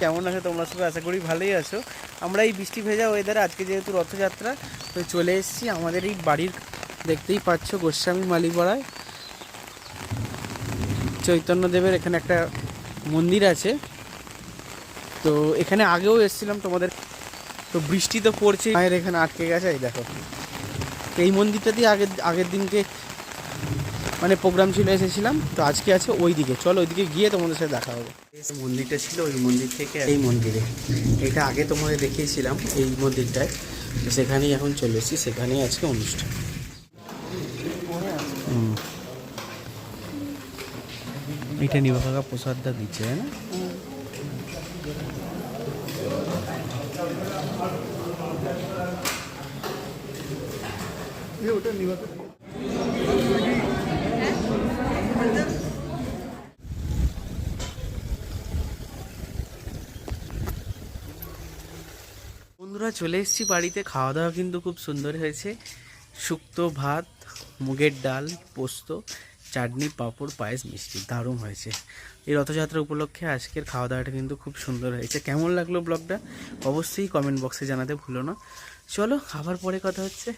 কেমন আছে তোমরা সবাই? আশা করি ভালোই আছো। আমরা এই বৃষ্টি ভেজা ওয়েদারে আজকে যেহেতু রথযাত্রা তো চলে এসেছি আমাদের এই বাড়ির, দেখতেই পাচ্ছ গোস্বামী মালিপাড়ায় চৈতন্যদেবের এখানে একটা মন্দির আছে। তো এখানে আগেও এসেছিলাম তোমাদের, তো বৃষ্টি তো পড়ছে, মায়ের এখানে আটকে গেছে। এই দেখো এই মন্দিরটা দিয়ে আগের দিনকে মানে প্রোগ্রাম ছিল, এসেছিলাম। তো আজকে আছে ওই দিকে, চলো ওইদিকে গিয়ে তোমাদের সাথে দেখা হবে। মন্দিরটা ছিল ওই মন্দির থেকে এই মন্দিরে, এটা আগে তোমাদের দেখিয়েছিলাম এই মন্দিরটায়। তো সেখানেই এখন চলে এসেছি, সেখানেই আজকে অনুষ্ঠান। এটা নিবা কাকা প্রসাদটা দিচ্ছে, তাই না? ওটা নিবা বন্ধুরা, চলে এসেছি বাড়িতে। খাওয়া দাওয়া কিন্তু খুব সুন্দর হয়েছে। শুক্তো ভাত, মুগের ডাল, পোস্ত, চাটনি, পাঁপড়, পায়েস, মিষ্টি, দারুণ হয়েছে। এই রথযাত্রা উপলক্ষে আজকের খাওয়া দাওয়াটা কিন্তু খুব সুন্দর হয়েছে। কেমন লাগলো ব্লগটা অবশ্যই কমেন্ট বক্সে জানাতে ভুলো না। চলো আবার পরে কথা হচ্ছে।